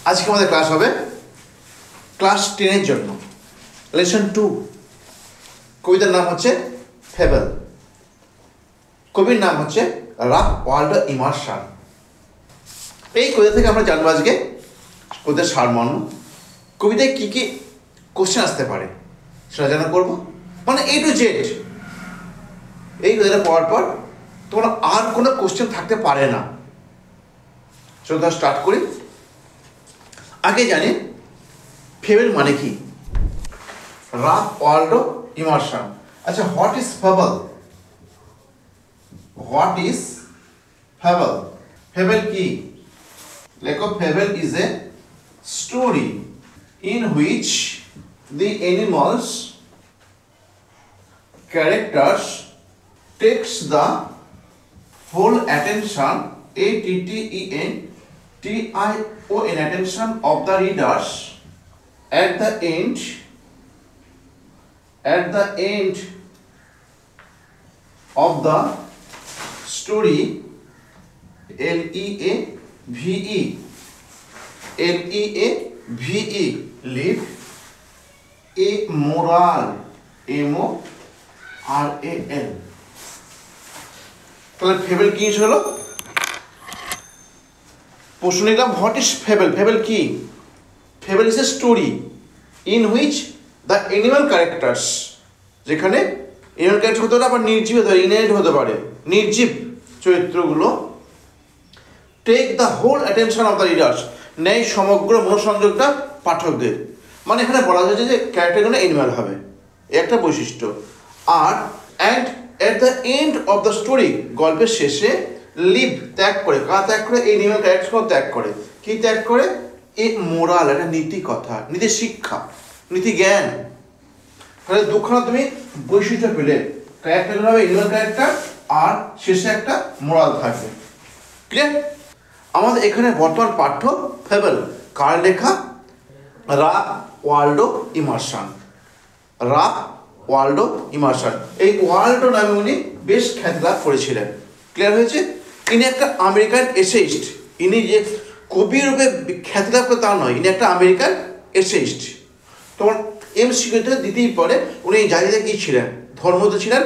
আজকে আমাদের ক্লাস হবে ক্লাস 10-এর জন্য লেসন 2। কবিতার নাম হচ্ছে ফেবল। কবির নাম হচ্ছে রাফ ওয়াল্ডো ইমারসন। এই কবিতা থেকে আমরা জানবো আজকে কবিতার সারমর্ম, কবিতায় কী কী কোশ্চেন আসতে পারে সেটা জানা করবো, মানে A to Z। এই কবিতাটা পড়ার পর তোমার আর কোনো কোশ্চেন থাকতে পারে না। চলো তাহলে স্টার্ট করি। আগে জানি ফেবল মানে কি। Ralph Waldo Emerson. আচ্ছা, what is fable? What is fable? Fable কি? লেখো, fable is a story in which the animals characters takes the full attention attention of the readers at the end of the story. LEAVE leave a moral, MORAL। তাহলে fable কি হলো? প্রশ্ন নিলাম, what is fable? Fable কি? Fable is a story in which the animal characters, যেখানে animal character হতে পারে, আবার নির্জীব হতে পারে, ইনঅ্যানিমেট হতে পারে, নির্জীব চরিত্রগুলো take the whole attention of the readers, নেয় সমগ্র মনোসংযোগটা পাঠকদের। মানে এখানে বলা হয়েছে যে ক্যারেক্টারগুলো অ্যানিমাল হবে, একটা বৈশিষ্ট্য। আর and at the end of the story, গল্পের শেষে লিভ ত্যাগ করে, কারা ত্যাগ করে? এই অ্যানিমাল ক্যারেক্টারগুলো ত্যাগ করে। কি ত্যাগ করে? এ মোরাল, একটা নীতি কথা, নীতি শিক্ষা, নীতি জ্ঞান। তাহলে দুখানা তুমি বৈশিষ্ট্য পেলে, ক্যারেক্টারগুলো হবে অ্যানিমাল ক্যারেক্টার আর শেষে একটা মোরাল থাকবে। ক্লিয়ার? আমাদের এখানে বর্তমান পাঠ্য ফেবল। কার লেখা? Rough Waldo Emerson. Rough Waldo Emerson. এই ওয়াল্ডো নামে উনি বেশ খ্যাতি লাভ করেছিলেন। ক্লিয়ার হয়েছে? ইনি একটা আমেরিকান এসেইস্ট। ইনি যে কবি রূপে খ্যাতি লাভ করে তা নয়, ইনি একটা আমেরিকান এসেইস্ট। তোমার MCQতে দিতেই পারে উনি জাতিতে কী ছিলেন? ধর্মতে ছিলেন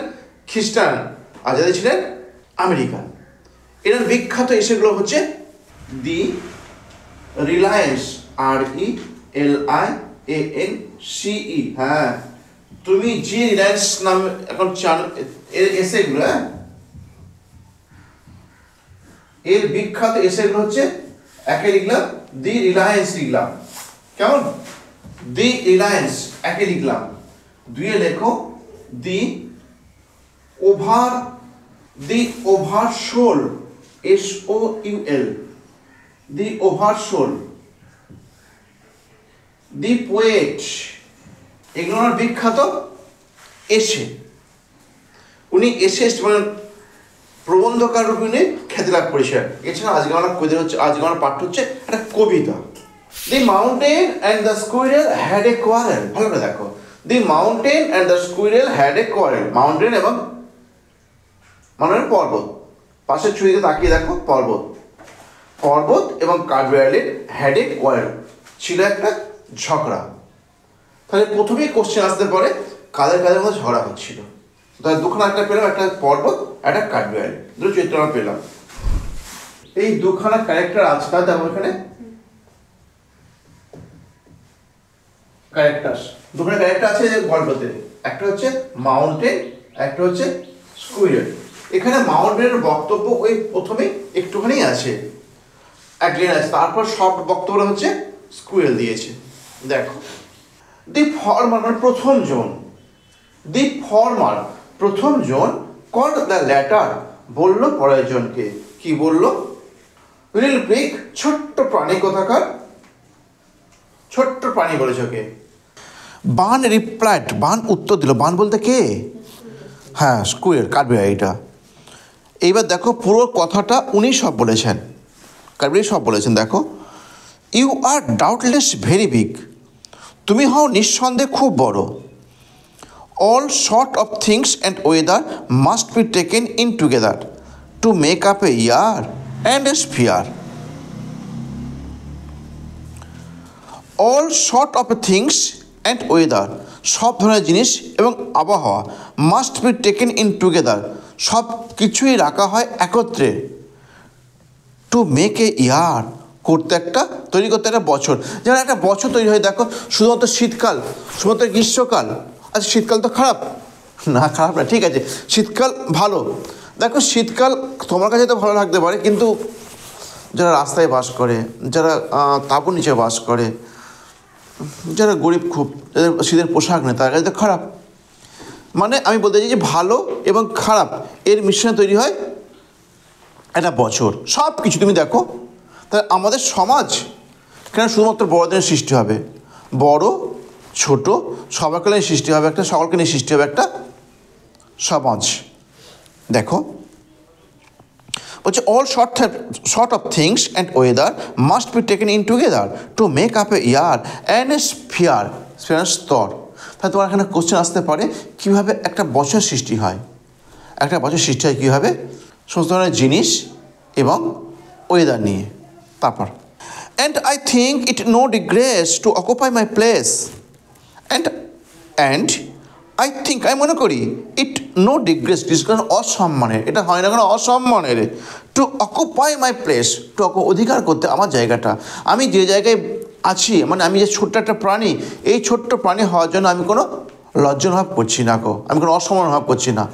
খ্রিস্টান, আর জাতি ছিলেন আমেরিকান। এনার বিখ্যাত এসেগুলো হচ্ছে দি রিলায়েন্স, RELIANCE। হ্যাঁ, তুমি যে রিলায়েন্স নাম এখন চান, এর এসেগুলো, এর বিখ্যাত এসেগুলো হচ্ছে, একে লিখলাম দি রিলায়েন্স, লিখলাম কেমন? দি রিলায়েন্স একে লিখলাম, দুইয়ে লেখো দি ওভারসোল, SOUL, দি ওভারসোল, দি পোয়েট। এগুলো আমার বিখ্যাত এসে। উনি এসে মানে প্রবন্ধকার রূপে উনি খ্যাতি লাভ করেছিলেন। এছাড়া আজকে আমার কবিতা হচ্ছে, আজকে আমার পাঠ্য হচ্ছে একটা কবিতা। The mountain and the squirrel had a quarrel. ভালো করে দেখো, the mountain and the squirrel had a quarrel. Mountain এবং মানে পর্বত, পাশের ছবিতে তাকিয়ে দেখো, পর্বত এবং কাঠবিড়ালির হ্যাড এ কোয়ারেল, ছিল একটা ঝগড়া। তাহলে প্রথমেই কোশ্চেন আসতে পারে কাদের মধ্যে ঝগড়া হচ্ছিল। তাহলে দুখানা, একটা পেলাম, একটা পর্বত, একটা কাঠবিড়ালি, দুটো চরিত্র আমরা পেলাম। এই দুখানা ক্যারেক্টার আছে, তাহলে আমার এখানে দুখানা ক্যারেক্টার আছে গল্পতে। একটা হচ্ছে মাউন্টেন, একটা হচ্ছে স্কুইরেল। এখানে মাউন্টেনের বক্তব্য ওই প্রথমেই একটুখানি আছে, একজন আছে, তারপর সব বক্তব্য হচ্ছে স্কুইরেল দিয়েছে। দেখো, দি ফর্মার মানে প্রথম জন, দি ফর্মার প্রথম জন, কল্ড দ্য ল্যাটার বললো পরের জনকে। কি বললো? লিটল পিগ, ছোট্ট প্রাণী কোথাকার, ছোট্ট প্রাণী বলেছে ওকে। বান রিপ্লাইড, বান উত্তর দিল। বান বলতে কে? হ্যাঁ, স্কুইরেল, কাঠবিড়ালিটা। এইবার দেখো পুরো কথাটা উনি সব বলেছেন, কাঠবিড়ালি সব বলেছেন। দেখো, you are doubtless very big, তুমি হও নিঃসন্দেহে খুব বড়। All sort of things and weather must be taken in together to make up a year and a sphere. All sort of things and weather, সব ধরনের জিনিস এবং আবহাওয়া, must be taken in together, সব কিছুই রাখা হয় একত্রে, টু মেক এ ইয়ার, করতে একটা তৈরি করতে একটা বছর। যেমন একটা বছর তৈরি হয় দেখো, শুধুমাত্র শীতকাল, শুধুমাত্র গ্রীষ্মকাল। আচ্ছা শীতকাল তো খারাপ না, খারাপ না, ঠিক আছে, শীতকাল ভালো। দেখো শীতকাল তোমার কাছে তো ভালো লাগতে পারে, কিন্তু যারা রাস্তায় বাস করে, যারা তাঁবুর নিচে বাস করে, যারা গরিব খুব, যাদের শীতের পোশাক নেই, তার কাছে তো খারাপ। মানে আমি বলতে চাই যে ভালো এবং খারাপ এর মিশ্রণে তৈরি হয় একটা বছর। সব কিছু তুমি দেখো, তাহলে আমাদের সমাজ কেন শুধুমাত্র বড়দের সৃষ্টি হবে, বড় ছোট সবাইকে নিয়ে সৃষ্টি হবে একটা, সকলকে নিয়ে সৃষ্টি হবে একটা সমাজ। দেখো বলছে all sort of things and weather must be taken in together to make up a year and a sphere, sphere স্তর। তাহলে তোমার এখানে কোশ্চেন আসতে পারে কীভাবে একটা বছর সৃষ্টি হয়, একটা বছর সৃষ্টি হয় কীভাবে, সমস্ত ধরনের জিনিস এবং ওয়েদার নিয়ে। তারপর and I think it no disgrace to occupy my place, and I think, আমি মনে করি, ইট নো ডিগ্রেস, ডিসগ্রেস অসম্মানের, এটা হয় না কোনো অসম্মানের, to occupy my place, to অধিকার করতে আমার জায়গাটা, আমি যে জায়গায় আছি, মানে আমি যে ছোট্ট একটা প্রাণী, এই ছোট্ট প্রাণী হওয়ার জন্য আমি কোনো লজ্জা অনুভব করছি না গো, আমি কোনো অসম্মান অনুভব করছি না।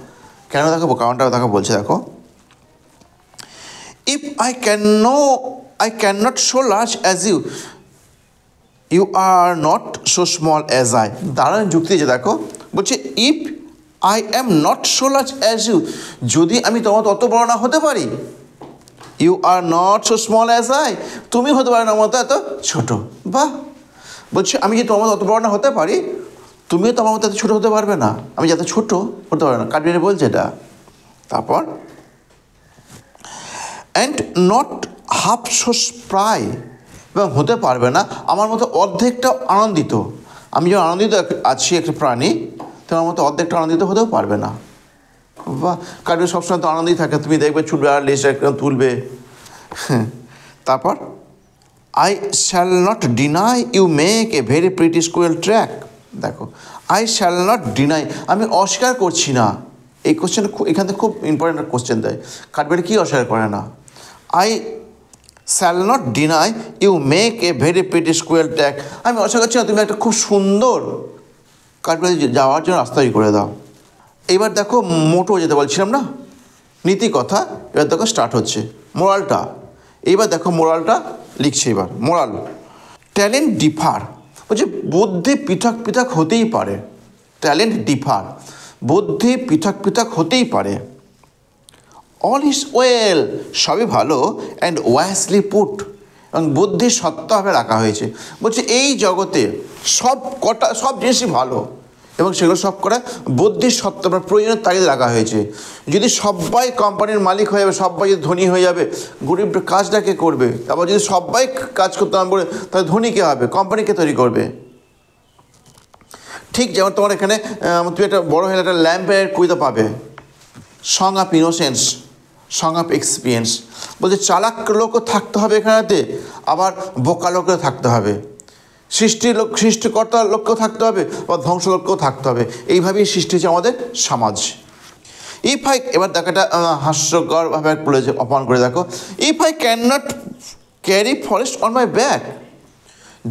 কেন দেখো, কারণটা দেখো বলছে, দেখো if I cannot so large as you, you are not so small as I, দাঁড়ান যুক্তি যে দেখো বলছে if I am not so large as you, যদি আমি তোমার অত বড় না হতে পারি, you are not so small as I, তুমি হতে পারো না আমার মতো এত ছোটো। বাহ, বলছে আমি যদি তোমার মতো অত বড় না হতে পারি, তুমিও তো আমার মতো এত ছোটো হতে পারবে না, আমি যাতে ছোটো হতে পারবে না, কাঠবিড়ে বলছে এটা। তারপর and not half so spry, এবং হতে পারবে না আমার মতো অর্ধেকটা আনন্দিত, আমি যখন আনন্দিত আছি একটা প্রাণী, তোমার মতো অর্ধেকটা আনন্দিত হতেও পারবে না। বা কাঠবিড়ে সবসময় তো আনন্দই থাকে, তুমি দেখবে ছুটবে আর লেজটা একদম তুলবে। তারপর I shall not deny you make a very pretty squirrel track, দেখো আই শ্যাল নট ডিনাই, আমি অস্বীকার করছি না, এই কোশ্চেন এখান থেকে খুব ইম্পর্টেন্ট কোশ্চেন দেয়, কাঠবিড়ে কী অস্বীকার করে না, I shall not deny you make a very pretty squirrel track, আমি অস্বীকার করছি না, তুমি একটা খুব সুন্দর কাঠবিড়ে যাওয়ার জন্য রাস্তা তৈরি করে দাও। এইবার দেখো মোটো যেতে বলছিলাম না, নীতি কথা, এবার দেখো স্টার্ট হচ্ছে মোরালটা। এইবার দেখো মোরালটা লিখছে, এবার মোরাল, ট্যালেন্ট ডিফার, বলছে বুদ্ধি পৃথক পৃথক হতেই পারে, ট্যালেন্ট ডিফার, বুদ্ধি পৃথক পৃথক হতেই পারে, অল ইজ ওয়েল, সবই ভালো, অ্যান্ড ওয়াইসলি পুট, এবং বুদ্ধির সত্ত্বভাবে রাখা হয়েছে। বলছে এই জগতে সব জিনিসই ভালো, এবং সেগুলো সব করা বুদ্ধির সত্ত্ব বা প্রয়োজনের তাগিদে রাখা হয়েছে। যদি সবাই কোম্পানির মালিক হয়ে যাবে, সবাই যদি ধনী হয়ে যাবে, গরিব কাজটা কে করবে? আবার যদি সবাই কাজ করতে না পারে, তাহলে ধনী কে হবে? কোম্পানিকে তৈরি করবে। ঠিক যেমন তোমার এখানে তুমি একটা বড় হয়ে একটা ল্যাম্পের কবিতা পাবে, song of innocence, song of experience, বলছে চালাক লোকও থাকতে হবে এখানেতে, আবার বোকা লোকও থাকতে হবে, সৃষ্টিকর্তার লোককেও থাকতে হবে, বা ধ্বংস লোককেও থাকতে হবে। এইভাবেই সৃষ্টি হচ্ছে আমাদের সমাজ। ইফ আই, এবার দেখো এটা হাস্যকরভাবে বলেছে, অপমান করে দেখো, if I can not carry forest on my back,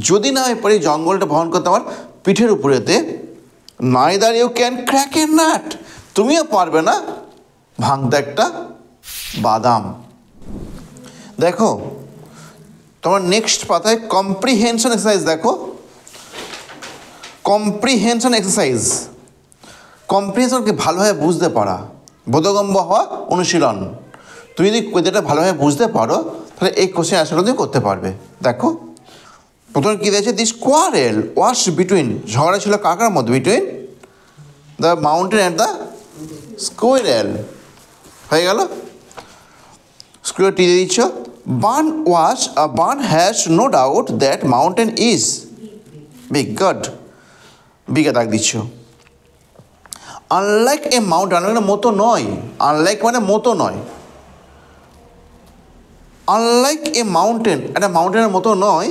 যদি না আমি পারি জঙ্গলটা বহন করতে আমার পিঠের উপরেতে, neither you can crack a nut, তুমিও পারবে না ভাঙতে একটা বাদাম। দেখো তোমার নেক্সট পাতায় কম্প্রিহেনশন এক্সারসাইজ, দেখো কম্প্রিহেনশন এক্সারসাইজ, কম্প্রিহেনশনকে ভালোভাবে বুঝতে পারা, বোধগম্য হওয়া অনুশীলন। তুমি যদি কোয়েদাটা ভালোভাবে বুঝতে পারো, তাহলে এই কোশ্চেন আসলে তুমি করতে পারবে। দেখো প্রথমে কী দিয়েছে, দিস কোয়ারেল ওয়াস বিটুইন, ঝগড়া ছিল কাকার মধ্যে, between the mountain and the squirrel, হয়ে গেল। স্কুয়ার টি দিয়ে দিচ্ছ, bun has no doubt that mountain is big, god, বিগে দাগ দিচ্ছ। আনলাইক এ মাউন্টেন, মানে মতো নয়, আনলাইক মানে মতো নয়, আনলাইক এ মাউন্টেন, একটা মাউন্টেনের মতো নয়,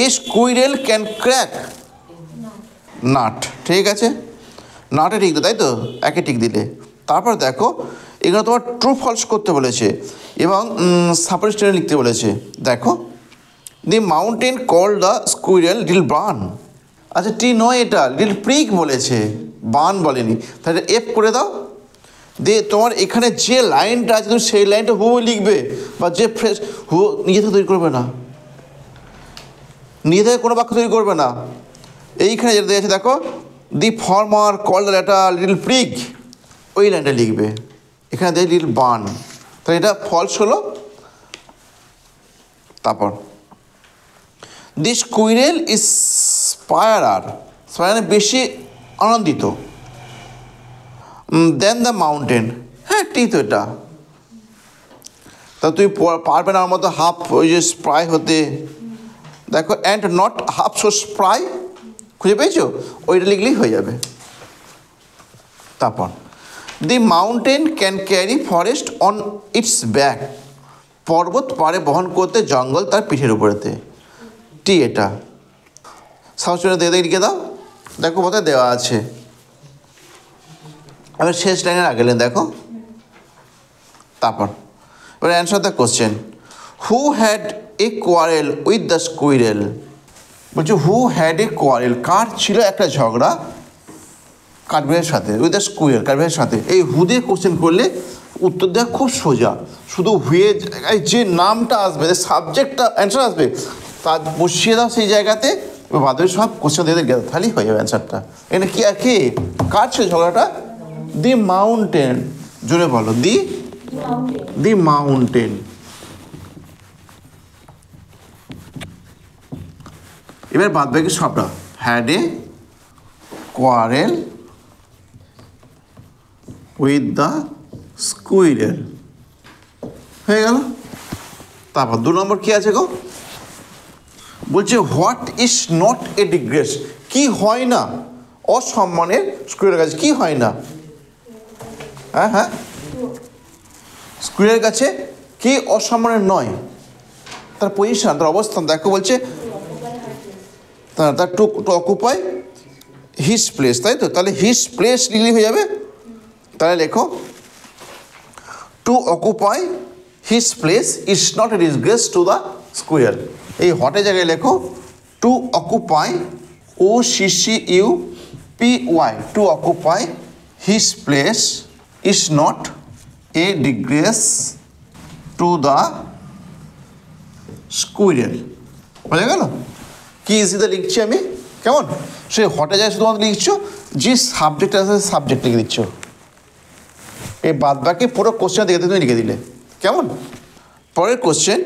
এ স্কুইরেল ক্যান ক্র্যাক নাট, ঠিক আছে, নাটে টিক দাও, তাই তো, একে টিক দিলে। তারপর দেখো এখানে তোমার ট্রু ফলস করতে বলেছে এবং সাপোর্ট স্টেটমেন্ট লিখতে বলেছে। দেখো the mountain call the squirrel little burn, আচ্ছা টি নয়, এটা লিটল প্রিক বলেছে, বার্ন বলেনি, তাহলে এফ করে দাও। দিয়ে তোমার এখানে যে লাইনটা আছে তুমি সেই লাইনটা হু লিখবে, বা যে ফ্রেশ হু নিজে থেকে তৈরি করবে না, নিজে থেকে কোনো বাক্য তৈরি করবে না। এইখানে যেটা দিয়েছে দেখো, the former call the latter little prig, ওই লাইনটা লিখবে। এখানে দেয় লিটল বার্ন, তাহলে এটা ফলস হলো। তারপর দি স্কুইরেল ইজ স্পায়ারার, স্পায়ার বেশি আনন্দিত, দেন দ্য মাউন্টেন, হ্যাঁ ঠিক তো এটা। তা তুই পারবে না আমার মতো হাফ ওই যে স্প্রাই হতে, দেখো and not half so spry, খুঁজে পেয়েছো, ওইটা লিখলেই হয়ে যাবে। তারপর দি mountain can carry forest on it's back, পর্বত পারে বহন করতে জঙ্গল তার পিঠের উপরেতে, টি এটা। সাবস্টিটিউশন দিয়ে লিখে দাও, দেখো কোথায় দেওয়া আছে। এবার শেষ লাইনের আগে দেখো। তারপর এবার answer the question, who had a quarrel with the squirrel, বলছে হু হ্যাড এ কোয়ারেল, কার ছিল একটা ঝগড়া কাঠবিড়ালির সাথে, উইথ দ্য স্কুইরেল, কাঠবিড়ালির সাথে। এই হু দিয়ে কোশ্চেন করলে উত্তর দেওয়া খুব সোজা, শুধু হুয়ে যে নামটা আসবে, যে সাবজেক্টটা অ্যান্সার আসবে, তা বসিয়ে দাও সেই জায়গাতে, বাদে সব কোশ্চেন দিয়ে গেল, তাহলেই হয়ে যাবে অ্যান্সারটা। এটা কি আর কি, কার ছিল ঝগড়াটা, দি মাউন্টেন, জোরে বলো, দি মাউন্টেন। এবার বাদ বাকি সবটা, had a quarrel with the squirrel, হয়ে গেল। তারপর 2 নম্বর কি আছে গো, বলছে হোয়াট ইজ নট এ ডিগ্রেস, কি হয় না অসম্মানের স্কুইরের কাছে, কি হয় না, হ্যাঁ হ্যাঁ, স্কুইরের কাছে কি অসম্মানের নয়, তার পজিশন, তার অবস্থান, দেখো বলছে তার টু অকুপাই হিজ প্লেস, তাই তো, তাহলে হিজ প্লেস লিখলে হয়ে যাবে। তাহলে লেখো to occupy his place is not a disgrace to the squirrel, এই হটের জায়গায় লেখো to occupy, O CC U P Y, to occupy his place is not a disgrace to the squirrel, বোঝা গেল। কি ইজিতে লিখছি আমি, কেমন, সে হটে যায় শুধুমাত্র লিখছো, যে সাবজেক্ট আছে সাবজেক্ট লিখে দিচ্ছ, এই বাদ বাকি পুরো কোশ্চেন দেখে তুমি লিখে দিলে, কেমন। পরের question,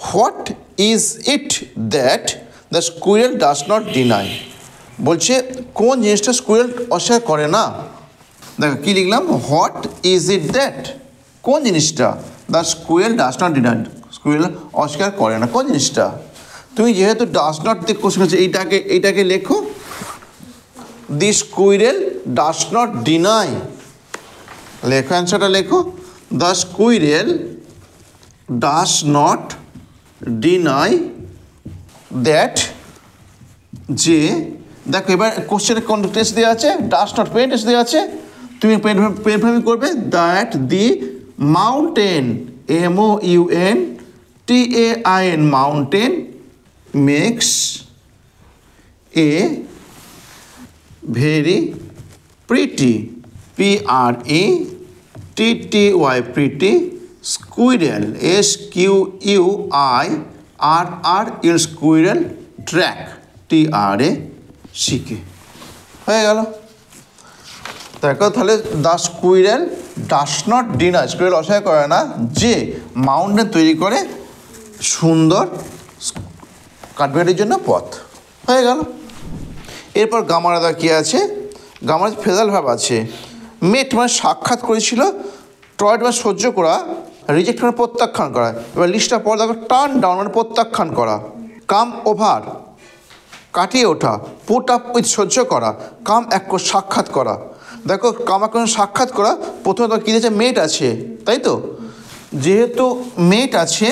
what is it that the squirrel does not deny, বলছে কোন জিনিসটা স্কুইরেল অস্বীকার করে না। দেখো কী লিখলাম, হোয়াট ইজ ইট দ্যাট, কোন জিনিসটা the squirrel does not deny, squirrel অস্বীকার করে না, কোন জিনিসটা। তুমি যেহেতু ডাজ নট দিয়ে কোশ্চেন করছো, এইটাকে লেখো, দি স্কুইরেল ডাজ নট ডিনাই, লেখো অ্যান্সারটা লেখো, the squirrel does not deny that, যে দেখো এবার কোশ্চেনের কোন টেস্ট দেওয়া আছে, ডাজ নট পেন টেস্ট দেওয়া আছে, তুমি পেন ফ্রেমিং করবে, that the mountain, MOUNTAIN, mountain makes a very pretty, PRETTY, pretty squirrel, SQUIRRL, squirrel track, TRACK, হয়ে গেল। দেখো তাহলে the squirrel does not deny, squirrel অস্বীকার করে না যে মাউন্টেন তৈরি করে সুন্দর কাঠবিড়ালির জন্য পথ, হয়ে গেল। এরপর গামারাদা কী আছে, গামারা ফেজাল ভাব আছে, মেট মানে সাক্ষাৎ করেছিল, টয়েড মানে সহ্য করা, রিজেক্ট মানে প্রত্যাখ্যান করা। এবার লিস্টটা পর দেখো, টার্ন ডাউন মানে প্রত্যাখ্যান করা, কাম ওভার কাটিয়ে ওঠা, পুট আপ উইথ সহ্য করা, কাম এক সাক্ষাৎ করা। দেখো কাম এক সাক্ষাৎ করা, প্রথমে তো কী দিয়েছে, মেট আছে, তাই তো, যেহেতু মেট আছে,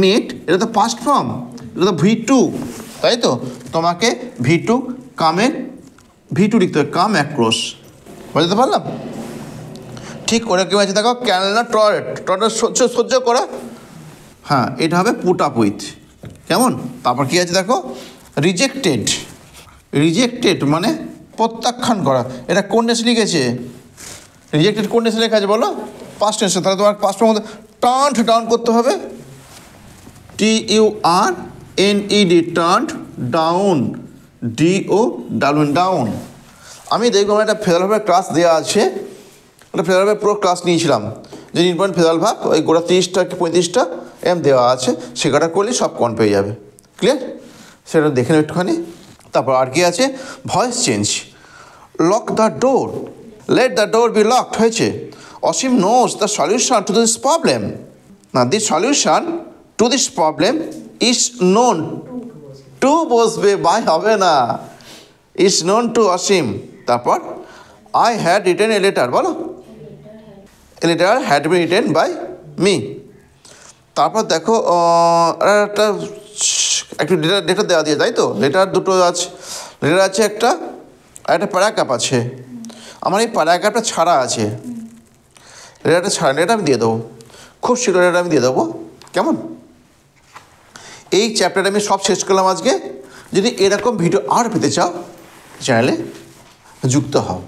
মেট এটা তো পাস্ট ফর্ম, এটা তো V2, তাই তো? তোমাকে V2 কামের V2 লিখতে হবে, কাম অ্যাক্রস। বুঝতে পারলাম? ঠিক করে কেউ আছে দেখো, ক্যান নট টলারেট, টলারেট সহ্য করা। হ্যাঁ, এটা হবে পুট আপ উইথ। কেমন? তারপর কি আছে দেখো, রিজেক্টেড। রিজেক্টেড মানে প্রত্যাখ্যান করা। এটা কোন টেন্সে লিখেছে? রিজেক্টেড কোন টেন্সে লেখা আছে বলো? পাস্ট টেন্সে। তাহলে তোমার পাস্টের মধ্যে টার্নড ডাউন করতে হবে, TURNED, turned down, DOWN, down. আমি দেখবো আমার একটা ফেদারাল ভাবের ক্লাস দেওয়া আছে, একটা ফেদারাল ভাবের পুরো ক্লাস নিয়েছিলাম, যে ইম্পর্টেন্ট ফেদারাল ভাব ওই গোটা 30টা কি 35টা দেওয়া আছে, সেটা করলে সব কন পেয়ে যাবে। ক্লিয়ার? সেটা দেখে নেব একটুখানি। তারপর আর কি আছে? Voice change. Lock the door, let the door be locked হয়েছে। Asim knows the solution to this problem. না, the solution to this problem is known to, বসবে, বাই হবে না, ইজ নোন টু অসীম। তারপর I had written a letter, বলো, a letter had been written by me. তারপর দেখো একটা একটু ডেটা দেওয়া দিয়ে, তাই তো? লেটার দুটো আছে, লেটার আছে একটা, আর একটা প্যারাগ্রাফ আছে। আমার এই প্যারাগ্রাফটা ছাড়া আছে, লেটারটা ছাড়া, লেটার আমি দিয়ে দেবো, খুব শীঘ্র লেটার আমি দিয়ে দেবো। কেমন? এই চ্যাপ্টারটা আমি সব শেষ করলাম আজকে। যদি এরকম ভিডিও আর পেতে চাও, চ্যানেলে যুক্ত হও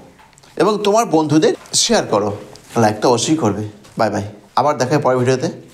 এবং তোমার বন্ধুদের শেয়ার করো, লাইকটা অবশ্যই করবে। বাই বাই, আবার দেখা হয় পরের ভিডিওতে।